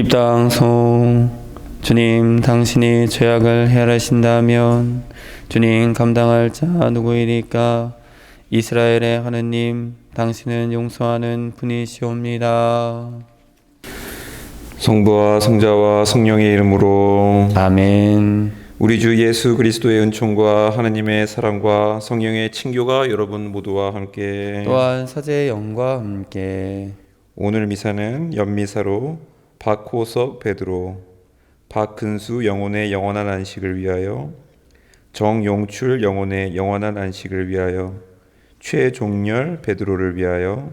입당송. 주님, 당신이 죄악을 헤아리신다면 주님 감당할 자 누구이리까? 이스라엘의 하느님, 당신은 용서하는 분이시옵니다. 성부와 성자와 성령의 이름으로 아멘. 우리 주 예수 그리스도의 은총과 하느님의 사랑과 성령의 친교가 여러분 모두와 함께 또한 사제의 영과 함께 오늘 미사는 연미사로 박호석 베드로, 박근수 영혼의 영원한 안식을 위하여, 정용출 영혼의 영원한 안식을 위하여, 최종렬 베드로를 위하여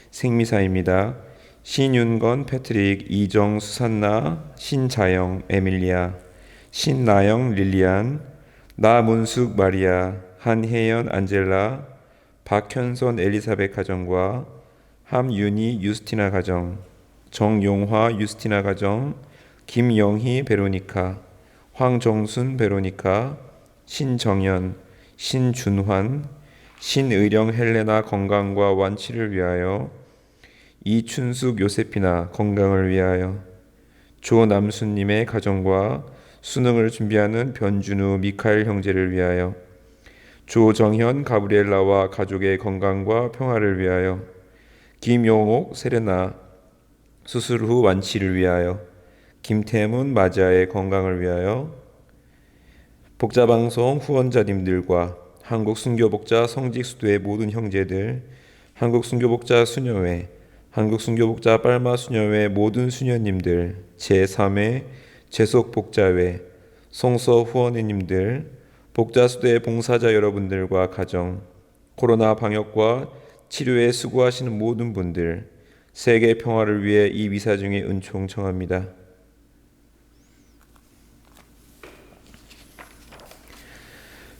생미사입니다. 신윤건 패트릭, 이정 수산나, 신자영 에밀리아, 신나영 릴리안, 나문숙 마리아, 한혜연 안젤라, 박현선 엘리사벳 가정과 함윤희 유스티나 가정, 정용화 유스티나 가정, 김영희 베로니카, 황정순 베로니카, 신정연, 신준환, 신의령 헬레나 건강과 완치를 위하여, 이춘숙 요세피나 건강을 위하여, 조남순님의 가정과 수능을 준비하는 변준우 미카엘 형제를 위하여, 조정현 가브리엘라와 가족의 건강과 평화를 위하여, 김용옥 세레나 수술 후 완치를 위하여, 김태문 마자의 건강을 위하여, 복자방송 후원자님들과 한국순교복자 성직수도의 모든 형제들, 한국순교복자 수녀회, 한국순교복자 빨마 수녀회 모든 수녀님들, 제3회 재속복자회, 송서 후원회님들, 복자수도의 봉사자 여러분들과 가정, 코로나 방역과 치료에 수고하시는 모든 분들, 세계 평화를 위해 이 미사 중에 은총 청합니다.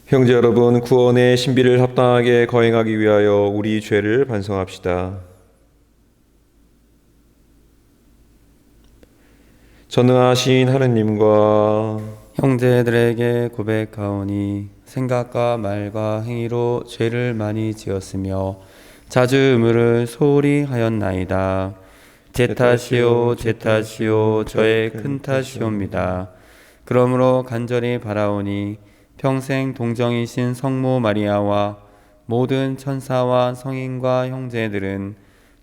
형제 여러분, 구원의 신비를 합당하게 거행하기 위하여 우리 죄를 반성합시다. 전능하신 하느님과 형제들에게 고백하오니 생각과 말과 행위로 죄를 많이 지었으며 자주 의무를 소홀히 하였나이다. 제 탓이요 제 탓이요 저의 큰 탓이옵니다. 그러므로 간절히 바라오니 평생 동정이신 성모 마리아와 모든 천사와 성인과 형제들은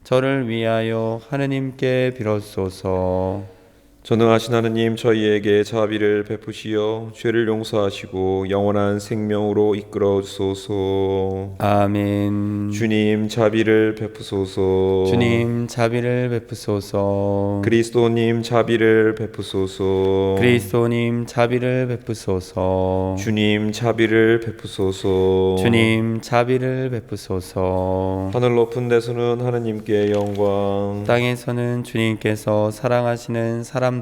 저를 위하여 하느님께 빌었소서. 전능하신 하느님, 저희에게 자비를 베푸시어 죄를 용서하시고 영원한 생명으로 이끌어 주소서. 아멘. 주님, 자비를 베푸소서. 주님, 자비를 베푸소서. 그리스도님, 자비를 베푸소서. 그리스도님, 자비를 베푸소서. 주님, 자비를 베푸소서. 주님, 자비를 베푸소서. 하늘 높은 데서는 하느님께 영광, 땅에서는 주님께서 사랑하시는 사람들에게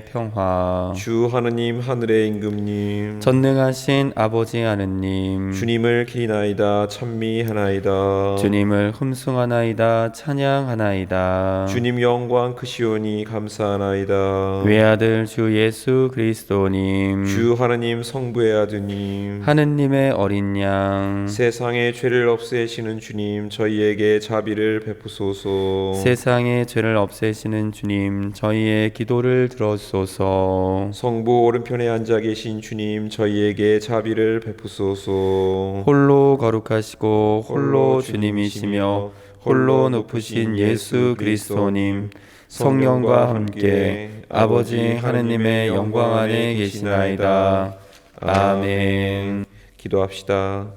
평화. 주 하느님, 하늘의 임금님, 전능하신 아버지 하느님, 주님을 기리나이다 찬미하나이다. 주님을 흠숭하나이다 찬양하나이다. 주님 영광 크시오니 감사하나이다. 외아들 주 예수 그리스도님, 주 하느님 성부의 아드님, 하느님의 어린 양, 세상의 죄를 없애시는 주님, 저희에게 자비를 베푸소서. 세상의 죄를 없애시는 주님, 저희의 기도를 들어소서. 성부 오른편에 앉아 계신 주님, 저희에게 자비를 베푸소서. 홀로 거룩하시고 홀로 주님이시며 홀로 높으신 예수 그리스도님, 성령과 함께 아버지 하느님의 영광 안에 계시나이다. 아멘. 기도합시다.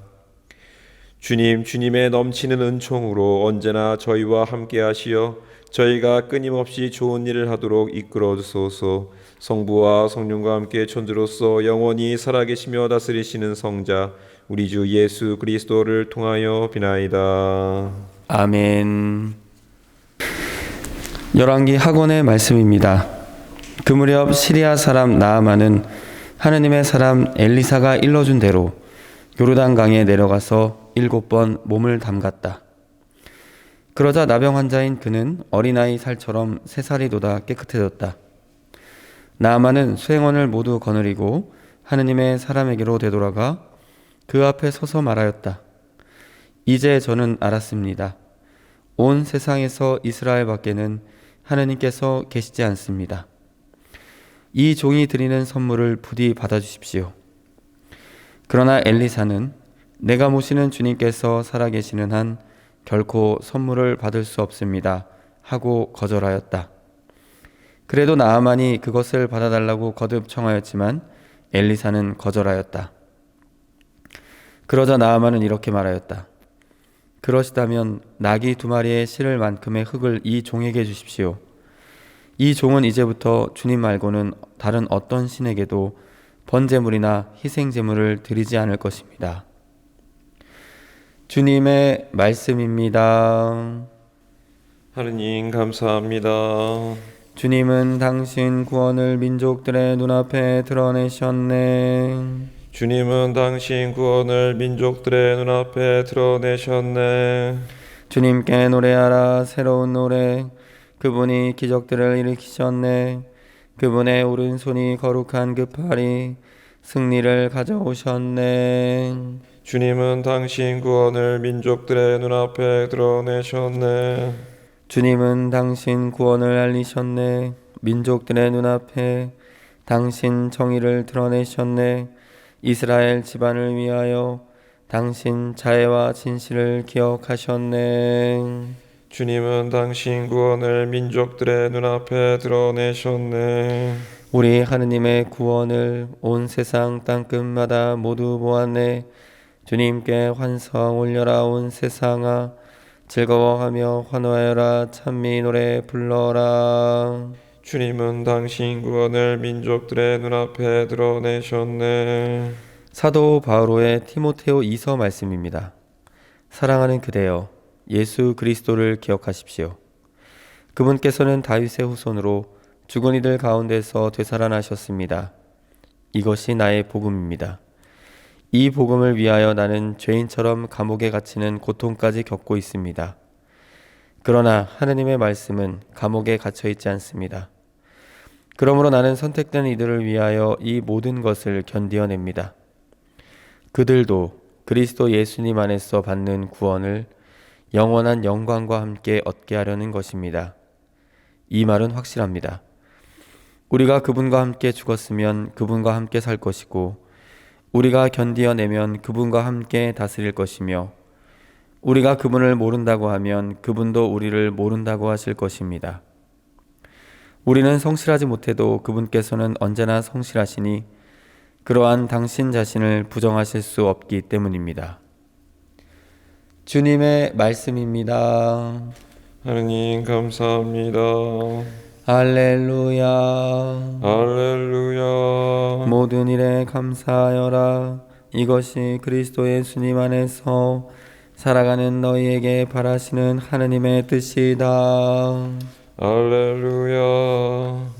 주님, 주님의 넘치는 은총으로 언제나 저희와 함께 하시어 저희가 끊임없이 좋은 일을 하도록 이끌어 주소서. 성부와 성령과 함께 천주로서 영원히 살아계시며 다스리시는 성자 우리 주 예수 그리스도를 통하여 비나이다. 아멘. 열왕기 학원의 말씀입니다. 그 무렵 시리아 사람 나아만은 하느님의 사람 엘리사가 일러준 대로 요르단강에 내려가서 7번 몸을 담갔다. 그러자 나병 환자인 그는 어린아이 살처럼 새살이 돋아 깨끗해졌다. 나아만은 수행원을 모두 거느리고 하느님의 사람에게로 되돌아가 그 앞에 서서 말하였다. 이제 저는 알았습니다. 온 세상에서 이스라엘 밖에는 하느님께서 계시지 않습니다. 이 종이 드리는 선물을 부디 받아주십시오. 그러나 엘리사는 내가 모시는 주님께서 살아계시는 한 결코 선물을 받을 수 없습니다 하고 거절하였다. 그래도 나아만이 그것을 받아달라고 거듭 청하였지만 엘리사는 거절하였다. 그러자 나아만은 이렇게 말하였다. 그러시다면 나귀 2마리에 실을 만큼의 흙을 이 종에게 주십시오. 이 종은 이제부터 주님 말고는 다른 어떤 신에게도 번제물이나 희생제물을 드리지 않을 것입니다. 주님의 말씀입니다. 하느님 감사합니다. 주님은 당신 구원을 민족들의 눈앞에 드러내셨네. 주님은 당신 구원을 민족들의 눈앞에 드러내셨네. 주님께 노래하라 새로운 노래. 그분이 기적들을 일으키셨네. 그분의 오른손이 거룩한 그 팔이 승리를 가져오셨네. 주님은 당신 구원을 민족들의 눈앞에 드러내셨네. 주님은 당신 구원을 알리셨네. 민족들의 눈앞에 당신 정의를 드러내셨네. 이스라엘 집안을 위하여 당신 자애와 진실을 기억하셨네. 주님은 당신 구원을 민족들의 눈앞에 드러내셨네. 우리 하느님의 구원을 온 세상 땅끝마다 모두 보았네. 주님께 환성 올려라 온 세상아. 즐거워하며 환호하여라 찬미 노래 불러라. 주님은 당신 구원을 민족들의 눈앞에 드러내셨네. 사도 바오로의 디모데오 2서 말씀입니다. 사랑하는 그대여, 예수 그리스도를 기억하십시오. 그분께서는 다윗의 후손으로 죽은 이들 가운데서 되살아나셨습니다. 이것이 나의 복음입니다. 이 복음을 위하여 나는 죄인처럼 감옥에 갇히는 고통까지 겪고 있습니다. 그러나 하느님의 말씀은 감옥에 갇혀 있지 않습니다. 그러므로 나는 선택된 이들을 위하여 이 모든 것을 견디어냅니다. 그들도 그리스도 예수님 안에서 받는 구원을 영원한 영광과 함께 얻게 하려는 것입니다. 이 말은 확실합니다. 우리가 그분과 함께 죽었으면 그분과 함께 살 것이고, 우리가 견디어내면 그분과 함께 다스릴 것이며, 우리가 그분을 모른다고 하면 그분도 우리를 모른다고 하실 것입니다. 우리는 성실하지 못해도 그분께서는 언제나 성실하시니 그러한 당신 자신을 부정하실 수 없기 때문입니다. 주님의 말씀입니다. 하느님 감사합니다. 할렐루야. 할렐루야. 모든 일에 감사하여라. 이것이 그리스도 예수님 안에서 살아가는 너희에게 바라시는 하느님의 뜻이다. 할렐루야.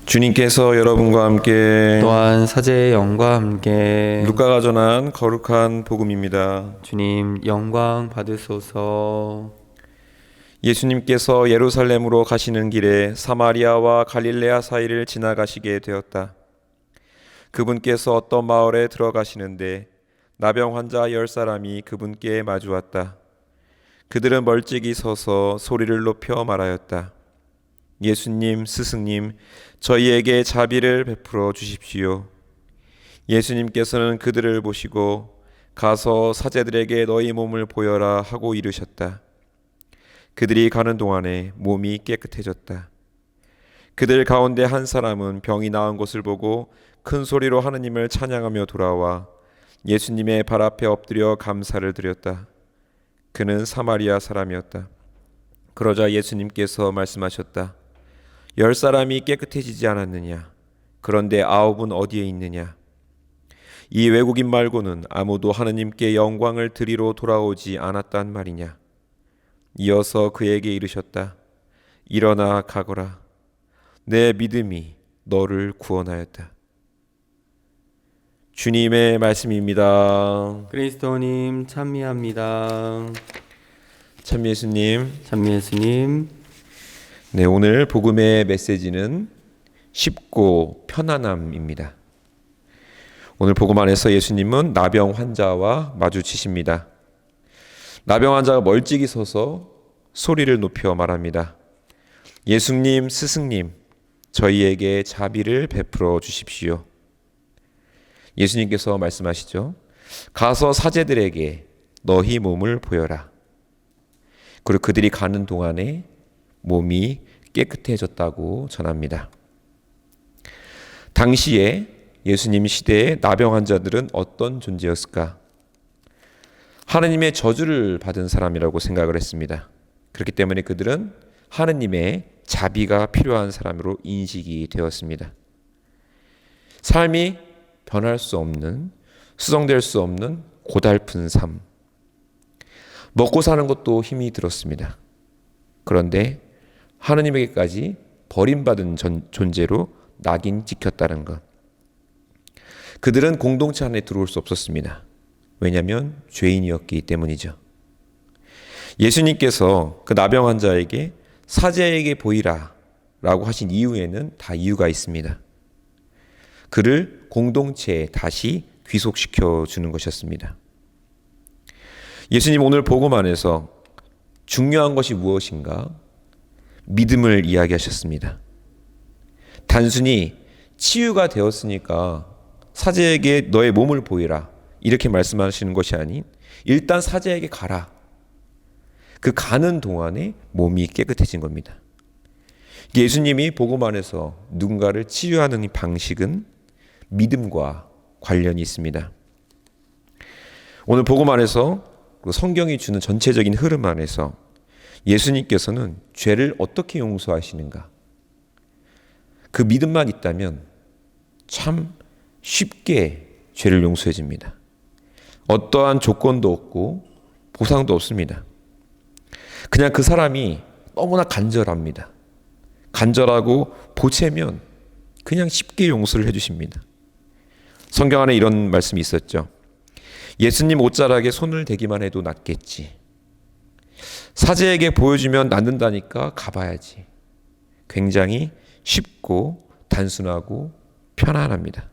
주님께서 여러분과 함께 또한 사제의 영과 함께 루카가 전한 거룩한 복음입니다. 주님 영광 받으소서. 예수님께서 예루살렘으로 가시는 길에 사마리아와 갈릴레아 사이를 지나가시게 되었다. 그분께서 어떤 마을에 들어가시는데 나병 환자 10사람이 그분께 마주왔다. 그들은 멀찍이 서서 소리를 높여 말하였다. 예수님, 스승님, 저희에게 자비를 베풀어 주십시오. 예수님께서는 그들을 보시고 가서 사제들에게 너희 몸을 보여라 하고 이르셨다. 그들이 가는 동안에 몸이 깨끗해졌다. 그들 가운데 한 사람은 병이 나은 것을 보고 큰 소리로 하느님을 찬양하며 돌아와 예수님의 발 앞에 엎드려 감사를 드렸다. 그는 사마리아 사람이었다. 그러자 예수님께서 말씀하셨다. 10사람이 깨끗해지지 않았느냐? 그런데 9은 어디에 있느냐? 이 외국인 말고는 아무도 하느님께 영광을 드리러 돌아오지 않았단 말이냐? 이어서 그에게 이르셨다. 일어나 가거라. 내 믿음이 너를 구원하였다. 주님의 말씀입니다. 그리스도님 찬미합니다. 참 예수님. 참 예수님. 네, 오늘 복음의 메시지는 쉽고 편안함입니다. 오늘 복음안에서 예수님은 나병 환자와 마주치십니다. 나병 환자가 멀찍이 서서 소리를 높여 말합니다. 예수님, 스승님, 저희에게 자비를 베풀어 주십시오. 예수님께서 말씀하시죠. 가서 사제들에게 너희 몸을 보여라. 그리고 그들이 가는 동안에 몸이 깨끗해졌다고 전합니다. 당시에 예수님 시대의 나병 환자들은 어떤 존재였을까? 하느님의 저주를 받은 사람이라고 생각을 했습니다. 그렇기 때문에 그들은 하느님의 자비가 필요한 사람으로 인식이 되었습니다. 삶이 변할 수 없는, 수정될 수 없는 고달픈 삶. 먹고 사는 것도 힘이 들었습니다. 그런데 하느님에게까지 버림받은 존재로 낙인 찍혔다는 것. 그들은 공동체 안에 들어올 수 없었습니다. 왜냐하면 죄인이었기 때문이죠. 예수님께서 그 나병 환자에게 사제에게 보이라 라고 하신 이유에는 다 이유가 있습니다. 그를 공동체에 다시 귀속시켜 주는 것이었습니다. 예수님 오늘 복음 안에서 중요한 것이 무엇인가? 믿음을 이야기하셨습니다. 단순히 치유가 되었으니까 사제에게 너의 몸을 보이라 이렇게 말씀하시는 것이 아닌 일단 사제에게 가라. 그 가는 동안에 몸이 깨끗해진 겁니다. 예수님이 복음 안에서 누군가를 치유하는 방식은 믿음과 관련이 있습니다. 오늘 복음 안에서 성경이 주는 전체적인 흐름 안에서 예수님께서는 죄를 어떻게 용서하시는가? 그 믿음만 있다면 참 쉽게 죄를 용서해 줍니다. 어떠한 조건도 없고 보상도 없습니다. 그냥 그 사람이 너무나 간절합니다. 간절하고 보채면 그냥 쉽게 용서를 해주십니다. 성경 안에 이런 말씀이 있었죠. 예수님 옷자락에 손을 대기만 해도 낫겠지. 사제에게 보여주면 낫는다니까 가봐야지. 굉장히 쉽고 단순하고 편안합니다.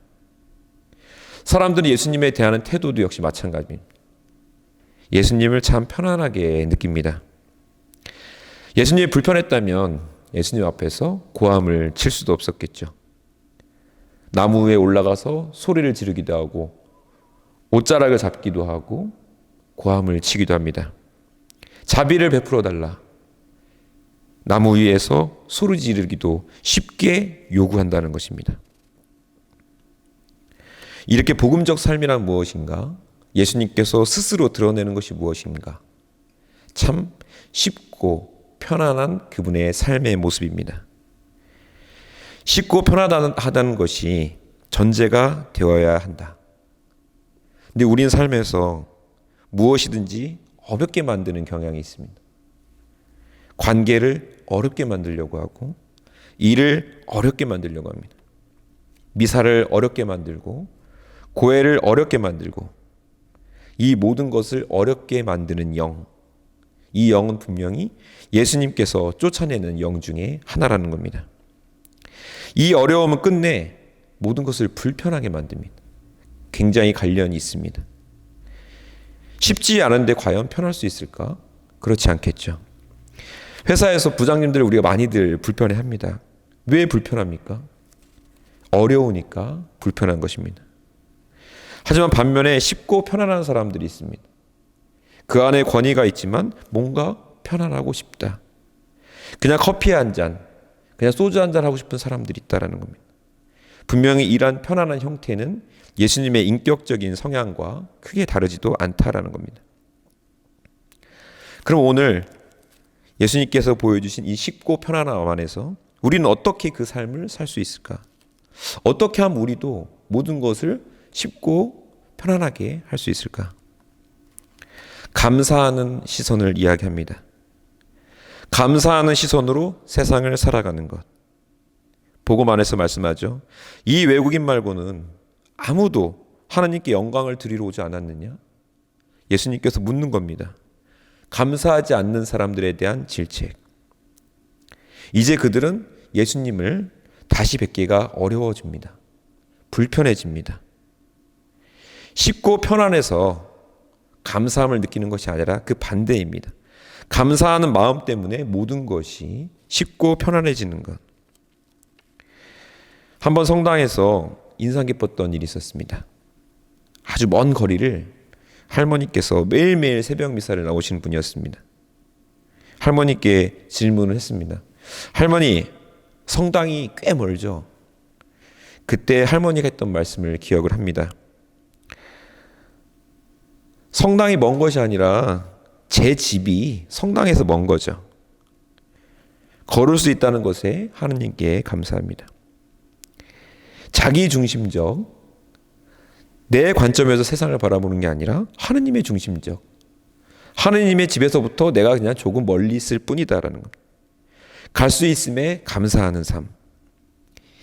사람들이 예수님에 대한 태도도 역시 마찬가지입니다. 예수님을 참 편안하게 느낍니다. 예수님이 불편했다면 예수님 앞에서 고함을 칠 수도 없었겠죠. 나무 위에 올라가서 소리를 지르기도 하고 옷자락을 잡기도 하고 고함을 치기도 합니다. 자비를 베풀어 달라. 나무 위에서 소리 지르기도 쉽게 요구한다는 것입니다. 이렇게 복음적 삶이란 무엇인가? 예수님께서 스스로 드러내는 것이 무엇인가? 참 쉽고 편안한 그분의 삶의 모습입니다. 쉽고 편안하다는 것이 전제가 되어야 한다. 근데 우리는 삶에서 무엇이든지 어렵게 만드는 경향이 있습니다. 관계를 어렵게 만들려고 하고 일을 어렵게 만들려고 합니다. 미사를 어렵게 만들고 고해를 어렵게 만들고 이 모든 것을 어렵게 만드는 영. 이 영은 분명히 예수님께서 쫓아내는 영 중에 하나라는 겁니다. 이 어려움은 끝내 모든 것을 불편하게 만듭니다. 굉장히 관련이 있습니다. 쉽지 않은데 과연 편할 수 있을까? 그렇지 않겠죠. 회사에서 부장님들 우리가 많이들 불편해합니다. 왜 불편합니까? 어려우니까 불편한 것입니다. 하지만 반면에 쉽고 편안한 사람들이 있습니다. 그 안에 권위가 있지만 뭔가 편안하고 싶다. 그냥 커피 한 잔, 그냥 소주 한 잔 하고 싶은 사람들이 있다는 겁니다. 분명히 이러한 편안한 형태는 예수님의 인격적인 성향과 크게 다르지도 않다라는 겁니다. 그럼 오늘 예수님께서 보여주신 이 쉽고 편안함 안에서 우리는 어떻게 그 삶을 살 수 있을까? 어떻게 하면 우리도 모든 것을 쉽고 편안하게 할 수 있을까? 감사하는 시선을 이야기합니다. 감사하는 시선으로 세상을 살아가는 것. 복음 안에서 말씀하죠. 이 외국인 말고는 아무도 하나님께 영광을 드리러 오지 않았느냐? 예수님께서 묻는 겁니다. 감사하지 않는 사람들에 대한 질책. 이제 그들은 예수님을 다시 뵙기가 어려워집니다. 불편해집니다. 쉽고 편안해서 감사함을 느끼는 것이 아니라 그 반대입니다. 감사하는 마음 때문에 모든 것이 쉽고 편안해지는 것. 한번 성당에서 인상 깊었던 일이 있었습니다. 아주 먼 거리를 할머니께서 매일매일 새벽 미사를 나오시는 분이었습니다. 할머니께 질문을 했습니다. 할머니, 성당이 꽤 멀죠? 그때 할머니가 했던 말씀을 기억을 합니다. 성당이 먼 것이 아니라 제 집이 성당에서 먼 거죠. 걸을 수 있다는 것에 하느님께 감사합니다. 자기 중심적, 내 관점에서 세상을 바라보는 게 아니라 하느님의 중심적, 하느님의 집에서부터 내가 그냥 조금 멀리 있을 뿐이다라는 것. 갈 수 있음에 감사하는 삶.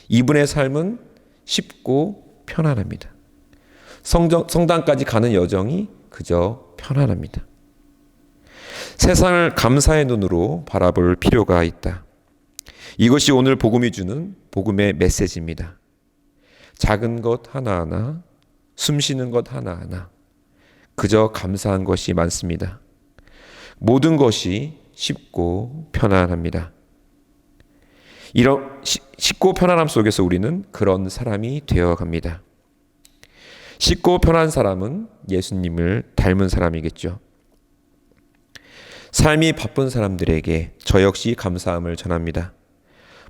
이분의 삶은 쉽고 편안합니다. 성당까지 가는 여정이 그저 편안합니다. 세상을 감사의 눈으로 바라볼 필요가 있다. 이것이 오늘 복음이 주는 복음의 메시지입니다. 작은 것 하나하나, 숨 쉬는 것 하나하나, 그저 감사한 것이 많습니다. 모든 것이 쉽고 편안합니다. 이런 쉽고 편안함 속에서 우리는 그런 사람이 되어갑니다. 쉽고 편한 사람은 예수님을 닮은 사람이겠죠. 삶이 바쁜 사람들에게 저 역시 감사함을 전합니다.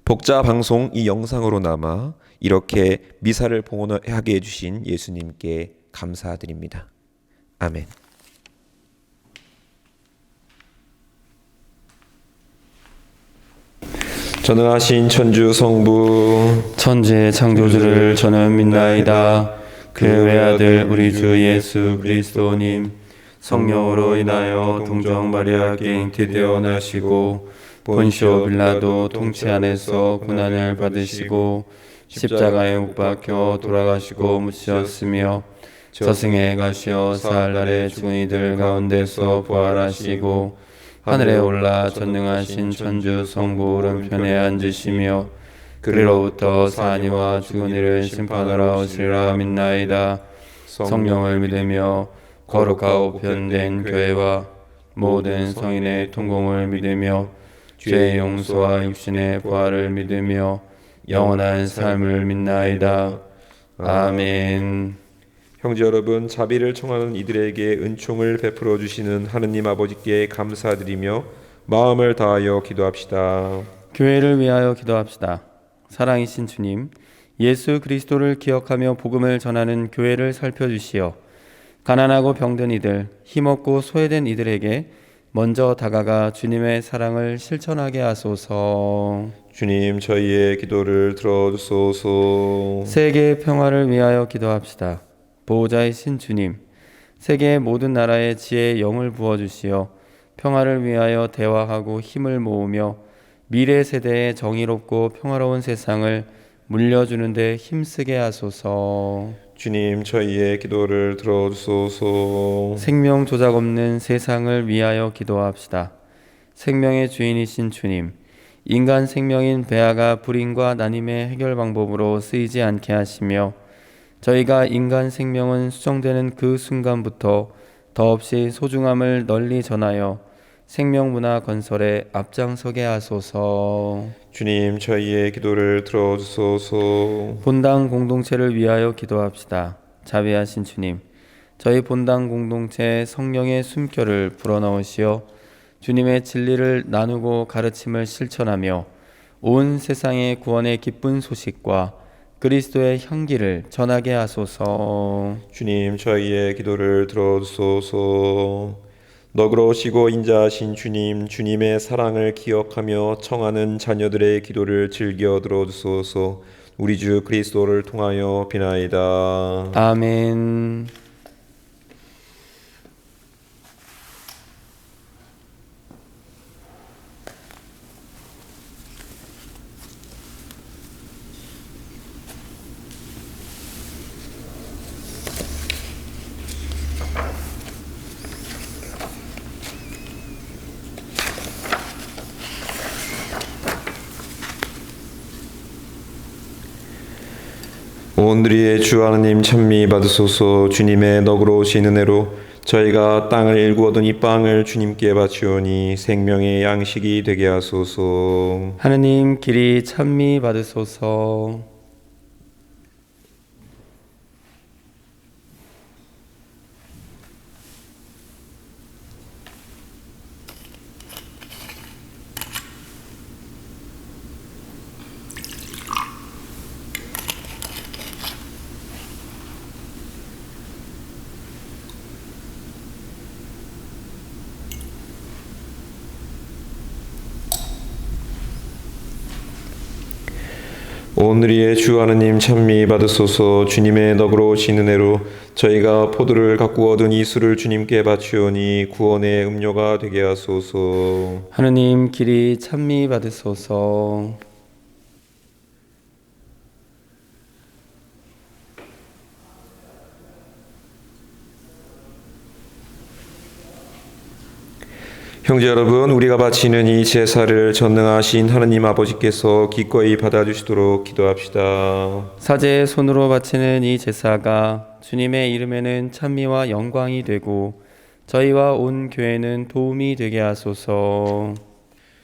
복자 방송 이 영상으로 남아 이렇게 미사를 봉헌하게 해주신 예수님께 감사드립니다. 아멘. 전능하신 천주 성부 천지의 창조주를 저는 믿나이다. 그 외아들 우리 주 예수 그리스도님 성령으로 인하여 동정 마리아께 잉태되어 나시고 본시오 빌라도 통치 안에서 고난을 받으시고 십자가에 못 박혀 돌아가시고 묻히셨으며 저승에 가시어 사흘날에 죽은 이들 가운데서 부활하시고 하늘에 올라 전능하신 천주 성부 오른편에 앉으시며 그리로부터 사니와 죽은 이를 심판하러 오시리라 믿나이다. 성령을 믿으며 거룩하고 변된 교회와 모든 성인의 통공을 믿으며 죄의 용서와 육신의 부활을 믿으며 영원한 삶을 믿나이다. 아멘. 형제 여러분, 자비를 청하는 이들에게 은총을 베풀어 주시는 하느님 아버지께 감사드리며 마음을 다하여 기도합시다. 교회를 위하여 기도합시다. 사랑이신 주님, 예수 그리스도를 기억하며 복음을 전하는 교회를 살펴주시어 가난하고 병든 이들, 힘없고 소외된 이들에게 먼저 다가가 주님의 사랑을 실천하게 하소서. 주님, 저희의 기도를 들어주소서. 세계의 평화를 위하여 기도합시다. 보호자이신 주님, 세계의 모든 나라의 지혜에 영을 부어주시어 평화를 위하여 대화하고 힘을 모으며 미래 세대의 정의롭고 평화로운 세상을 물려주는 데 힘쓰게 하소서. 주님, 저희의 기도를 들어주소서. 생명 조작 없는 세상을 위하여 기도합시다. 생명의 주인이신 주님, 인간 생명인 배아가 불임과 난임의 해결 방법으로 쓰이지 않게 하시며 저희가 인간 생명은 수정되는 그 순간부터 더없이 소중함을 널리 전하여 생명문화 건설에 앞장서게 하소서. 주님, 저희의 기도를 들어주소서. 본당 공동체를 위하여 기도합시다. 자비하신 주님, 저희 본당 공동체에 성령의 숨결을 불어넣으시어 주님의 진리를 나누고 가르침을 실천하며 온 세상의 구원의 기쁜 소식과 그리스도의 향기를 전하게 하소서. 주님, 저희의 기도를 들어주소서. 너그러우시고 인자하신 주님, 주님의 사랑을 기억하며 청하는 자녀들의 기도를 즐겨 들어주소서. 우리 주 그리스도를 통하여 비나이다. 아멘. 오늘의 주 하나님 찬미 받으소서. 주님의 너그러우신 은혜로 저희가 땅을 일구 얻은 이 빵을 주님께 바치오니 생명의 양식이 되게 하소서. 하느님 길이 찬미 받으소서. 오늘의 주 하나님 찬미 받으소서. 주님의 너그러우신 은혜로 저희가 포도를 가꾸어 얻은 이 술을 주님께 바치오니 구원의 음료가 되게 하소서. 하느님 길이 찬미 받으소서. 형제 여러분, 우리가 바치는 이 제사를 전능하신 하느님 아버지께서 기꺼이 받아주시도록 기도합시다. 사제의 손으로 바치는 이 제사가 주님의 이름에는 찬미와 영광이 되고 저희와 온 교회는 도움이 되게 하소서.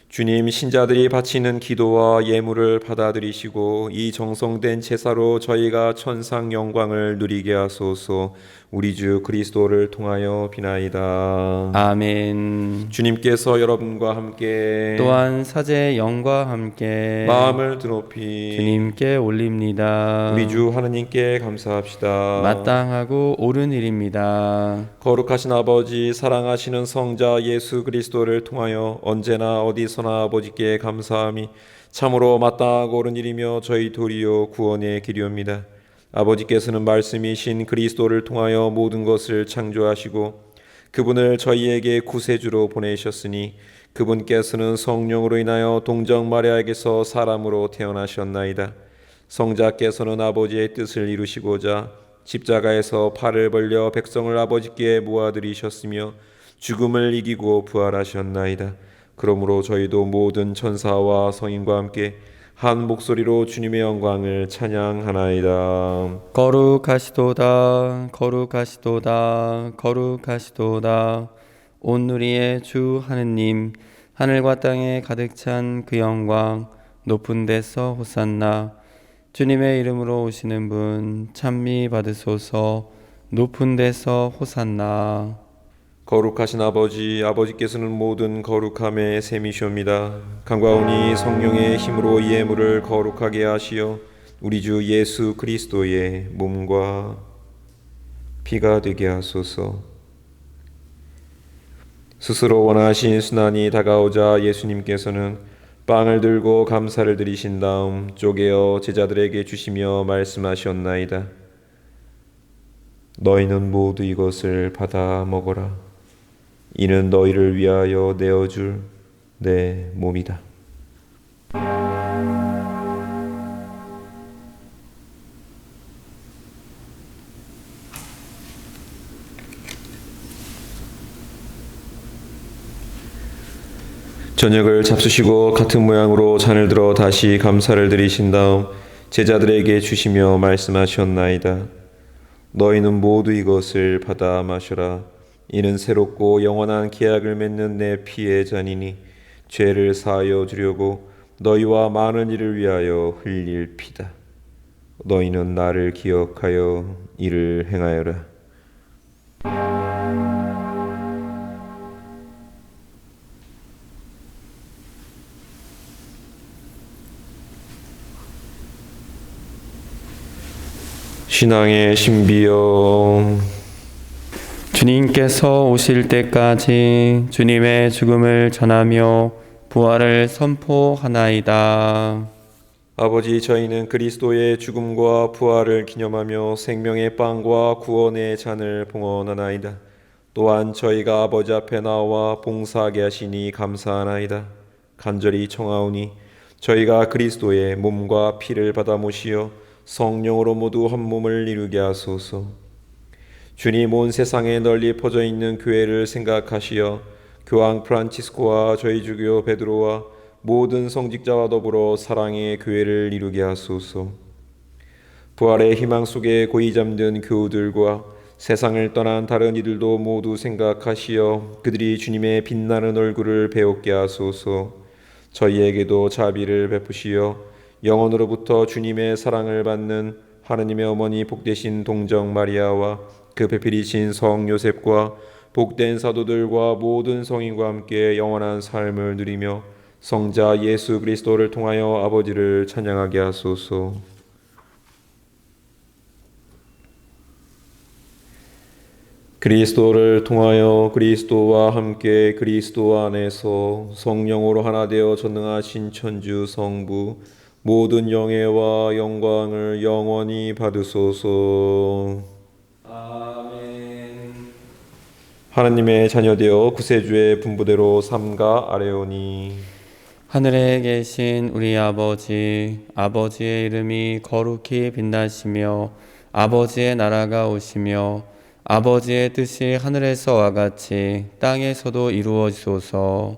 주님, 신자들이 바치는 기도와 예물을 받아들이시고 이 정성된 제사로 저희가 천상 영광을 누리게 하소서. 우리 주 그리스도를 통하여 비나이다. 아멘. 주님께서 여러분과 함께 또한 사제의 영과 함께 마음을 드높이 주님께 올립니다. 우리 주 하느님께 감사합시다. 마땅하고 옳은 일입니다. 거룩하신 아버지, 사랑하시는 성자 예수 그리스도를 통하여 언제나 어디서나 아버지께 감사함이 참으로 마땅하고 옳은 일이며 저희 도리어 구원의 길이옵니다. 아버지께서는 말씀이신 그리스도를 통하여 모든 것을 창조하시고 그분을 저희에게 구세주로 보내셨으니 그분께서는 성령으로 인하여 동정 마리아에게서 사람으로 태어나셨나이다. 성자께서는 아버지의 뜻을 이루시고자 십자가에서 팔을 벌려 백성을 아버지께 모아들이셨으며 죽음을 이기고 부활하셨나이다. 그러므로 저희도 모든 천사와 성인과 함께 한 목소리로 주님의 영광을 찬양하나이다. 거룩하시도다 거룩하시도다 거룩하시도다. 온누리의 주 하느님, 하늘과 땅에 가득 찬 그 영광, 높은 데서 호산나. 주님의 이름으로 오시는 분 찬미 받으소서. 높은 데서 호산나. 거룩하신 아버지, 아버지께서는 모든 거룩함의 셈이시옵니다. 강과오니 성령의 힘으로 이 예물을 거룩하게 하시어 우리 주 예수 그리스도의 몸과 피가 되게 하소서. 스스로 원하신 순환이 다가오자 예수님께서는 빵을 들고 감사를 드리신 다음 쪼개어 제자들에게 주시며 말씀하셨나이다. 너희는 모두 이것을 받아 먹어라. 이는 너희를 위하여 내어줄 내 몸이다. 저녁을 잡수시고 같은 모양으로 잔을 들어 다시 감사를 드리신 다음 제자들에게 주시며 말씀하셨나이다. 너희는 모두 이것을 받아 마셔라. 이는 새롭고 영원한 계약을 맺는 내 피의 잔이니 죄를 사하여 주려고 너희와 많은 이를 위하여 흘릴 피다. 너희는 나를 기억하여 이를 행하여라. 신앙의 신비여, 주님께서 오실 때까지 주님의 죽음을 전하며 부활을 선포하나이다. 아버지, 저희는 그리스도의 죽음과 부활을 기념하며 생명의 빵과 구원의 잔을 봉헌하나이다. 또한 저희가 아버지 앞에 나와 봉사하게 하시니 감사하나이다. 간절히 청하오니 저희가 그리스도의 몸과 피를 받아 모시어 성령으로 모두 한 몸을 이루게 하소서. 주님, 온 세상에 널리 퍼져 있는 교회를 생각하시어 교황 프란치스코와 저희 주교 베드로와 모든 성직자와 더불어 사랑의 교회를 이루게 하소서. 부활의 희망 속에 고이 잠든 교우들과 세상을 떠난 다른 이들도 모두 생각하시어 그들이 주님의 빛나는 얼굴을 배웠게 하소서. 저희에게도 자비를 베푸시어 영원으로부터 주님의 사랑을 받는 하느님의 어머니 복되신 동정 마리아와 그 배필이신 성 요셉과 복된 사도들과 모든 성인과 함께 영원한 삶을 누리며 성자 예수 그리스도를 통하여 아버지를 찬양하게 하소서. 그리스도를 통하여 그리스도와 함께 그리스도 안에서 성령으로 하나 되어 전능하신 천주 성부 모든 영예와 영광을 영원히 받으소서. 아멘. 하나님의 자녀되어 구세주의 분부대로 삼가 아뢰오니 하늘에 계신 우리 아버지, 아버지의 이름이 거룩히 빛나시며 아버지의 나라가 오시며 아버지의 뜻이 하늘에서와 같이 땅에서도 이루어지소서.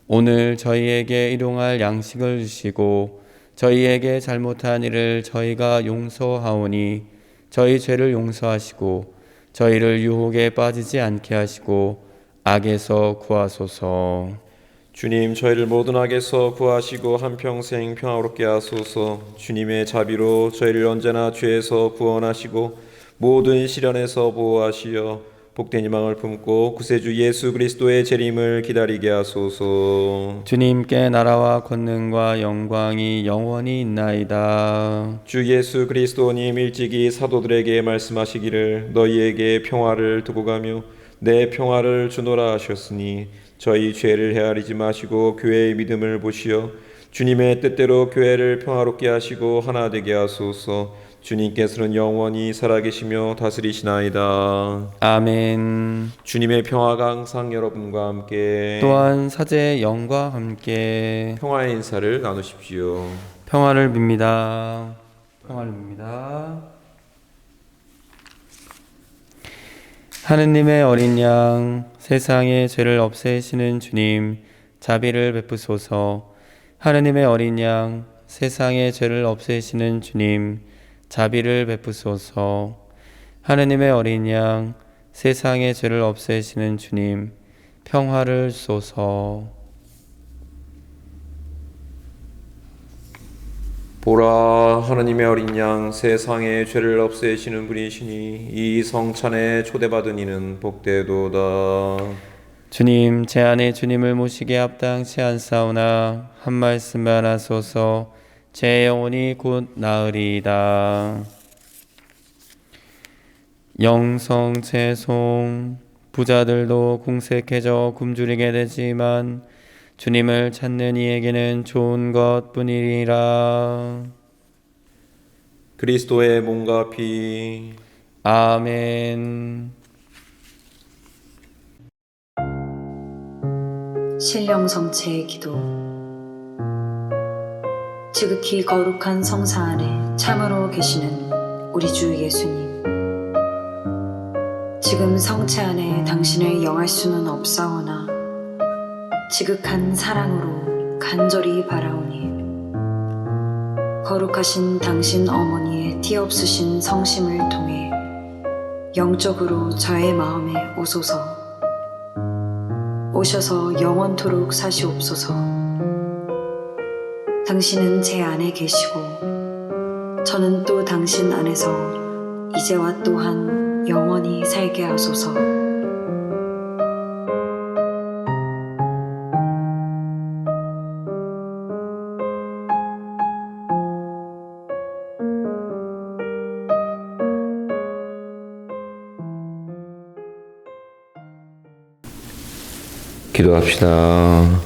오늘 저희에게 일용할 양식을 주시고 저희에게 잘못한 일을 저희가 용서하오니 저희 죄를 용서하시고 저희를 유혹에 빠지지 않게 하시고 악에서 구하소서. 주님, 저희를 모든 악에서 구하시고 한평생 평화롭게 하소서. 주님의 자비로 저희를 언제나 죄에서 구원하시고 모든 시련에서 보호하시어 복된 희망을 품고 구세주 예수 그리스도의 재림을 기다리게 하소서. 주님께 나라와 권능과 영광이 영원히 있나이다. 주 예수 그리스도님 일찍이 사도들에게 말씀하시기를 너희에게 평화를 두고 가며 내 평화를 주노라 하셨으니 저희 죄를 헤아리지 마시고 교회의 믿음을 보시어 주님의 뜻대로 교회를 평화롭게 하시고 하나 되게 하소서. 주님께서는 영원히 살아계시며 다스리시나이다. 아멘. 주님의 평화가 항상 여러분과 함께 또한 사제의 영과 함께 평화의 인사를 나누십시오. 평화를 빕니다. 평화를 빕니다. 하느님의 어린 양, 세상의 죄를 없애시는 주님, 자비를 베푸소서. 하느님의 어린 양, 세상의 죄를 없애시는 주님, 자비를 베푸소서. 하느님의 어린 양, 세상의 죄를 없애시는 주님, 평화를 주소서. 보라, 하느님의 어린 양, 세상의 죄를 없애시는 분이시니 이 성찬에 초대받은 이는 복되도다. 주님, 제 안에 주님을 모시게 합당치 않사오나 한 말씀만 하소서. 제 영혼이 곧 나으리이다. 영성채송. 부자들도 궁색해져 굶주리게 되지만 주님을 찾는 이에게는 좋은 것뿐이리라. 그리스도의 몸과 피. 아멘. 신령성체의 기도. 지극히 거룩한 성사 안에 참으로 계시는 우리 주 예수님, 지금 성체 안에 당신을 영할 수는 없사오나 지극한 사랑으로 간절히 바라오니 거룩하신 당신 어머니의 티 없으신 성심을 통해 영적으로 저의 마음에 오소서. 오셔서 영원토록 사시옵소서. 당신은 제 안에 계시고 저는 또 당신 안에서 이제와 또한 영원히 살게 하소서. 기도합시다.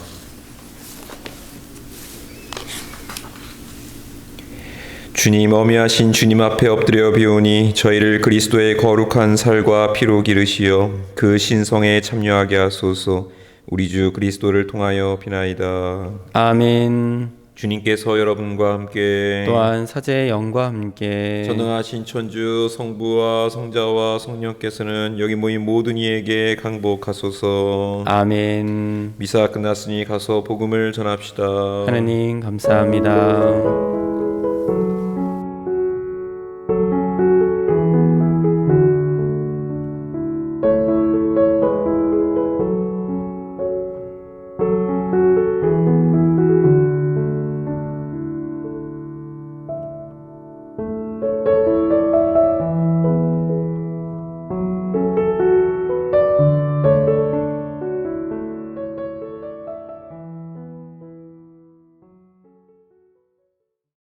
주님, 어미하신 주님 앞에 엎드려 비오니 저희를 그리스도의 거룩한 살과 피로 기르시어 그 신성에 참여하게 하소서. 우리 주 그리스도를 통하여 비나이다. 아멘. 주님께서 여러분과 함께 또한 사제의 영과 함께 전능하신 천주 성부와 성자와 성령께서는 여기 모인 모든 이에게 강복하소서. 아멘. 미사 끝났으니 가서 복음을 전합시다. 하느님 감사합니다.